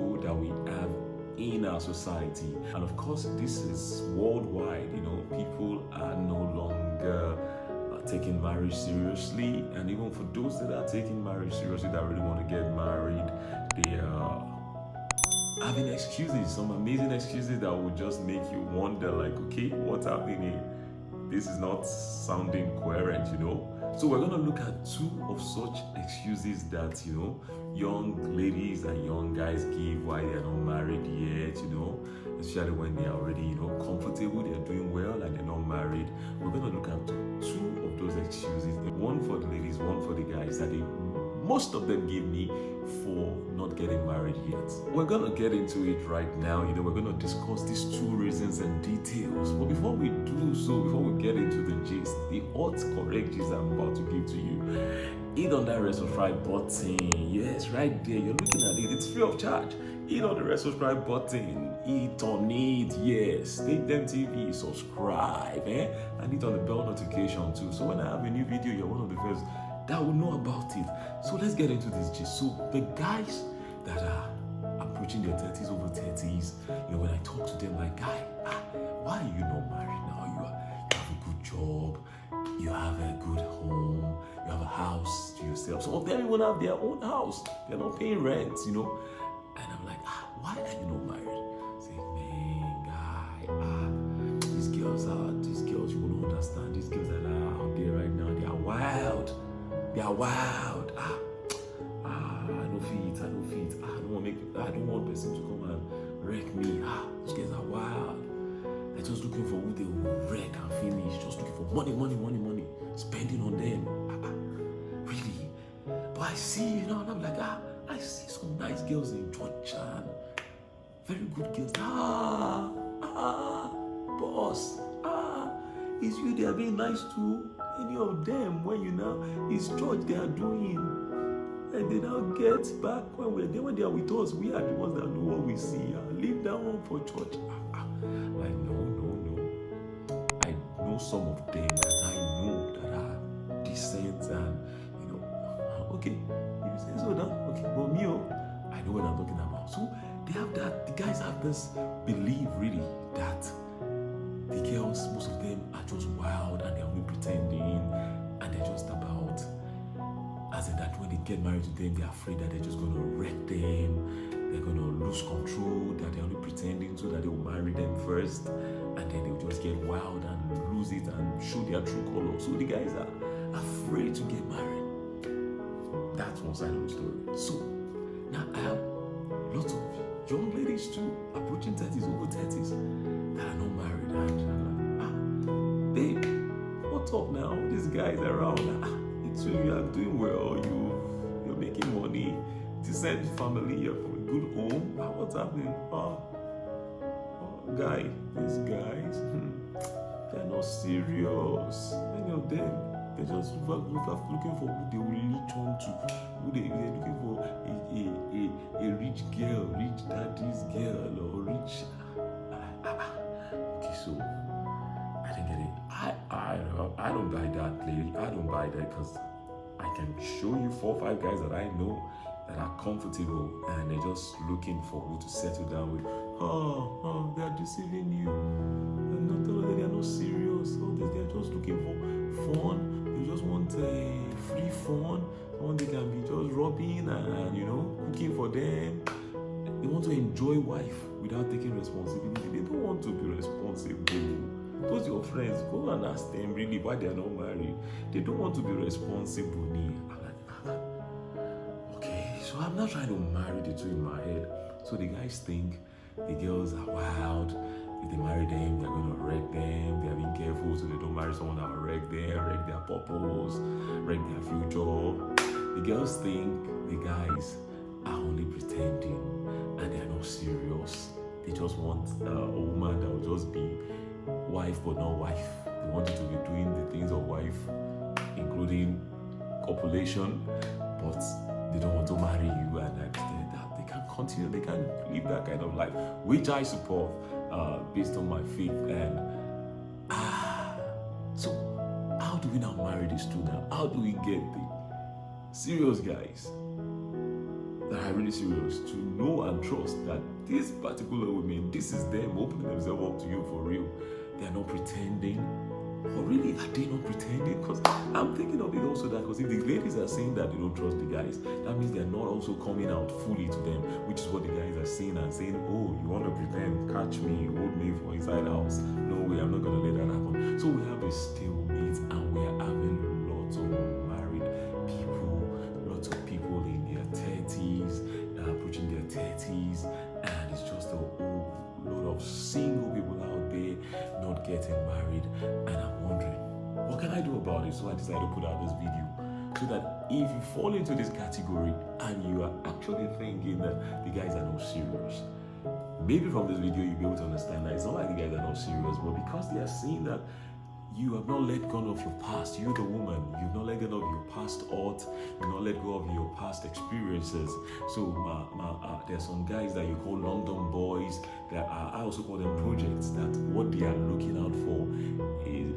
taboo that we have in our society. And of course, this is worldwide. People are no longer taking marriage seriously, and even for those that are taking marriage seriously, that really want to get married, they are having excuses, some amazing excuses that will just make you wonder, like, okay, what's happening here? This is not sounding coherent. So we're going to look at two of such excuses that, young ladies and young guys give why they're not married yet, especially when they are already, comfortable, they're doing well, and they're not married. We're going to look at two of those excuses, one for the ladies, one for the guys, that most of them give me for not getting married yet. We're going to get into it right now. We're going to discuss these two reasons and details. But before we do so, before we get into the gist, the hot, correct gist I'm about to give to you, hit on that red subscribe button. Yes, right there. You're looking at it. It's free of charge. Hit on the red subscribe button. Hit on it. Yes. Take them TV. Subscribe. And hit on the bell notification too. So when I have a new video, you're one of the first that will know about it. So let's get into this gist. So the guys that are approaching their 30s, over 30s, when I talk to them, like, guy, why are you not married now? You have a good job, you have a good home, you have a house to yourself. Some of them even have their own house. They're not paying rent, And I'm like, why are you not married? Say, man, guy, these girls, you won't understand. These girls that are out there right now, they are wild. They are wild. I don't fit. I don't want person to come and wreck me. Those guys are wild. They're just looking for who they will wreck and finish. Just looking for money. Spending on them. Really. But I see, and I'm like, I see some nice girls in church and very good girls. Boss. It's you they are being nice to. Any of them, when it's church they are doing, and they now get back when they are with us, we are the ones that know what we see. Leave that one for church. Like, no. I know some of them that I know that are decent and, okay, if you say so now, okay, but me, I know what I'm talking about. So they have that, the guys have this belief really that the girls, most of them are just wild and they're only pretending, and they're just about, as in that when they get married to them, they're afraid that they're just going to wreck them, they're going to lose control, that they're only pretending so that they'll marry them first, and then they'll just get wild and lose it and show their true color. So the guys are afraid to get married. That's one side of the story. So now I have lots of young ladies too, approaching 30s, over 30s, that are not married. And I'm like, babe, what's up now? These guys around, you are doing well, you're making money, decent family, you're from a good home. What's happening? Guy, these guys, they're not serious. Many of them, they're just looking for who they will latch on to. They're looking for a rich girl, rich daddy's girl, or rich. Okay, so I didn't get it. I don't buy that, lady. I don't buy that, because I can show you 4 or 5 guys that I know that are comfortable and they're just looking for who to settle down with. They're deceiving you. They're not serious. They're just looking for fun. They just want free fun. One they can be just robbing and cooking for them. They want to enjoy life without taking responsibility. They don't want to be responsible. Those your friends, go and ask them really why they are not married. They don't want to be responsible. I'm like, okay, so I'm not trying to marry the two in my head. So the guys think the girls are wild. If they marry them, they're going to wreck them. They're being careful so they don't marry someone that will wreck them, wreck their purpose, wreck their future. The girls think the guys are only pretending and they're not serious. They just want a woman that will just be wife but not wife. They want you to be doing the things of wife, including copulation, but they don't want to marry you, and that they can continue, they can live that kind of life, which I support based on my faith. And so how do we now marry these two now? How do we get the serious guys that are really serious to know and trust that these particular women, this is them opening themselves up to you for real. They are not pretending. Or really, are they not pretending? Because I'm thinking of it also that because if the ladies are saying that they don't trust the guys, that means they're not also coming out fully to them, which is what the guys are saying and saying, oh, you want to pretend, catch me, hold me for inside house. No way, I'm not going to let that happen. So we have a stalemate and we are having lots of married people, lots of people in their 30s, approaching their 30s, and it's just a whole lot of single people out there not getting married. And I'm wondering, what can I do about it? So I decided to put out this video so that if you fall into this category and you are actually thinking that the guys are not serious, maybe from this video you'll be able to understand that it's not like the guys are not serious, but because they are seeing that you have not let go of your past. You're the woman. You've not let go of your past hurt. You've not let go of your past experiences. So there are some guys that you call London boys. That I also call them projects. That what they are looking out for is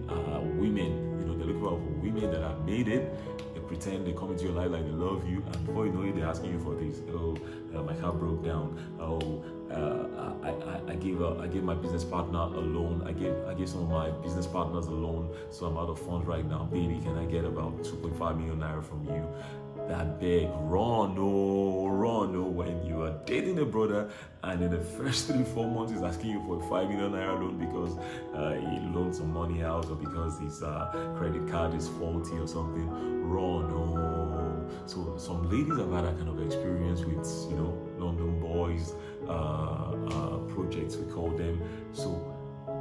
women. You know, they're looking out for women that have made it. They pretend they come into your life like they love you, and before you know it, they're asking you for this. Oh, my car broke down. Oh, I gave my business partner a loan. I gave some of my business partners a loan, so I'm out of funds right now. Baby, can I get about 2.5 million naira from you? That big run, when you are dating a brother and in the first 3-4 months he's asking you for a 5 million naira loan because he loaned some money out or because his credit card is faulty or something. So some ladies have had that kind of experience with, you know, London boys, projects we call them. So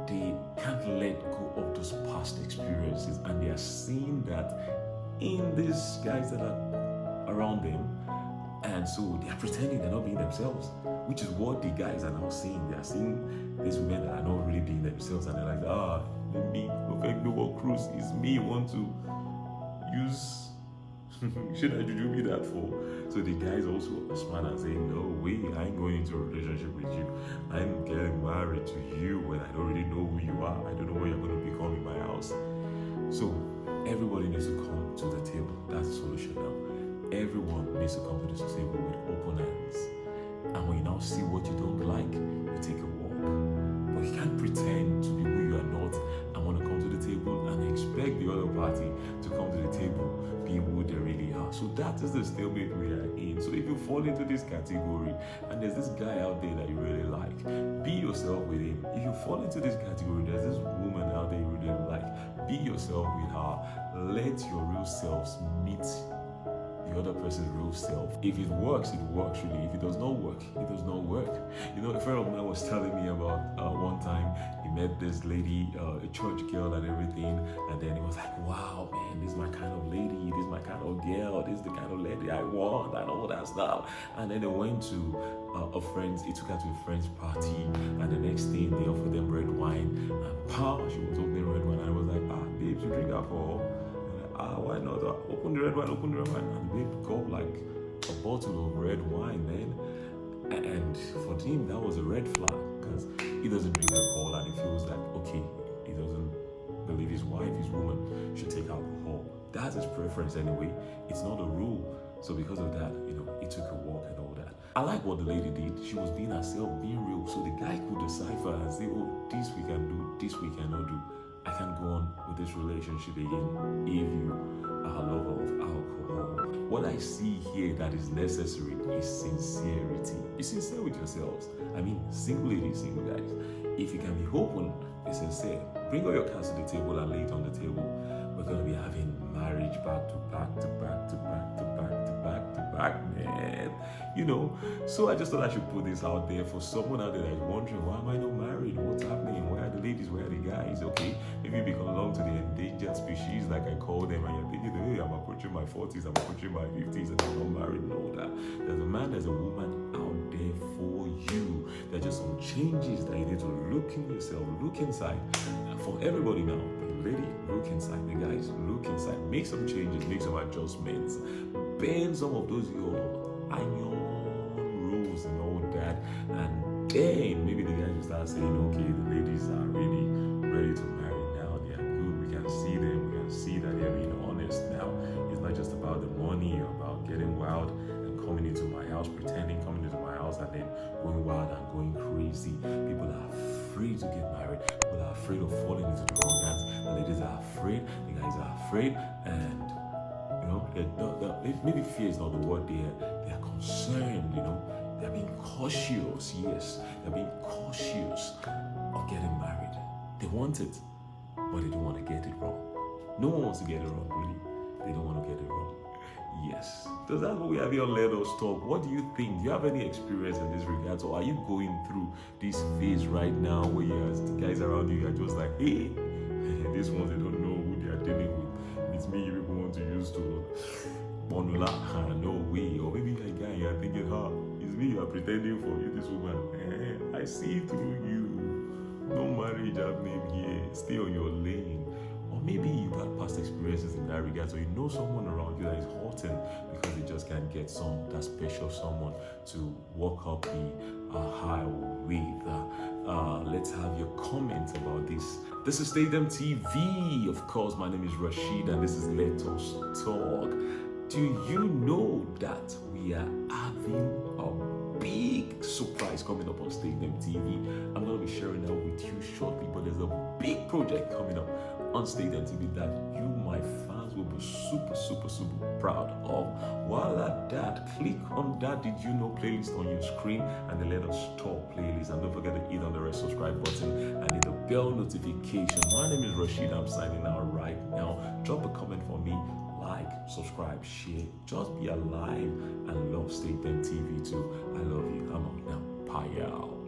they can't let go of those past experiences, and they are seeing that in these guys that are around them, and so they are pretending they're not being themselves, which is what the guys are now seeing. They are seeing these women that are not really being themselves, and they're like, me, perfect no cruise is me. You want to use should I do me that for? So the guys also are smart and saying, no way, I ain't going into a relationship with you. I'm getting married to you when I don't really know who you are. I don't know what you're going to become in my house. So everybody needs to come to the table. That's the solution now. Everyone needs to come to this table with open hands. And when you now see what you don't like, you take a walk. But you can't pretend to be who you are not and want to come to the table and expect the other party to come to the table being who they really are. So that is the stalemate we are in. So if you fall into this category and there's this guy out there that you really like, be yourself with him. If you fall into this category, there's this woman out there you really like, be yourself with her. Let your real selves meet the other person's real self. If it works, it works really. If it does not work, it does not work. You know, a friend of mine was telling me about one time he met this lady, a church girl and everything, and then he was like, wow, man, this is my kind of lady, this is my kind of girl, this is the kind of lady I want, and all that stuff. And then they went to he took her to a friend's party, and the next thing they offered them red wine, and she was opening red wine, and I was like, babes, you drink alcohol? Why not? Open the red wine. And the babe got like a bottle of red wine, man. And for him, that was a red flag because he doesn't drink alcohol and he feels like, okay, he doesn't believe his wife, his woman, should take alcohol. That's his preference anyway. It's not a rule. So because of that, you know, he took a walk and all that. I like what the lady did. She was being herself, being real. So the guy could decipher and say, oh, this we can do, this we cannot do. I can't go on with this relationship again if you are a lover of alcohol. What I see here that is necessary is sincerity. Be sincere with yourselves. I mean, single ladies, single guys. If you can be open, be sincere. Bring all your cards to the table and lay it on the table. We're going to be having marriage back to back to back to back to back to back to back, man. You know, so I just thought I should put this out there for someone out there that's wondering, why am I not married? What's happening? Where are the ladies? Where are the guys? Okay, maybe you belong to the endangered species, like I call them, and you're thinking, hey, I'm approaching my 40s, I'm approaching my 50s, and I'm not married and all that. There's a man, there's a woman out there for you. There are just some changes that you need to look in yourself, look inside. For everybody now, the lady, look inside. The guys, look inside. Make some changes, make some adjustments. Bend some of those your iron rules and all that. And then maybe the guys will start saying, okay, the ladies are really ready to marry now. They are good. We can see them. We can see that they're being honest now. It's not just about the money or about getting wild and coming into my house, pretending coming into my house and and then going wild and going crazy. People are afraid to get married. People are afraid of falling into the wrong hands. The ladies are afraid. The guys are afraid. And maybe fear is not the word. They are concerned. They're being cautious. Yes, they're being cautious of getting married. They want it, but they don't want to get it wrong. No one wants to get it wrong, really. They don't want to get it wrong. Yes. So that's what we have here on Let Us Talk. What do you think? Do you have any experience in this regard? Or are you going through this phase right now where the guys around you are just like, hey, these ones, they don't know who they are dealing with. It's me you people want to use to Monula, no way. Or maybe a guy, you're thinking, it's me you are pretending for you, this woman. I see through you. No marriage happening here. Stay on your lane. Or maybe you've had past experiences in that regard, so you know someone around you that is hurting because they just can't get that special someone to walk up the high with. Let's have your comments about this. This is Stadium TV. Of course, my name is Rashid, and this is Let Us Talk. Do you know that we are having a big surprise coming up on Stadium TV? I'm going to be sharing that with you shortly, but there's a big project coming up on Stadium TV that you, my fans, will be super, super, super proud of. While at that, click on that Did You Know playlist on your screen and the Let Us Talk playlist. And don't forget to hit on the red subscribe button and hit the bell notification. My name is Rashid. I'm signing out right now. Drop a comment for me. Like, subscribe, share. Just be alive and love Stadium TV too. I love you. I'm out now. Bye, y'all.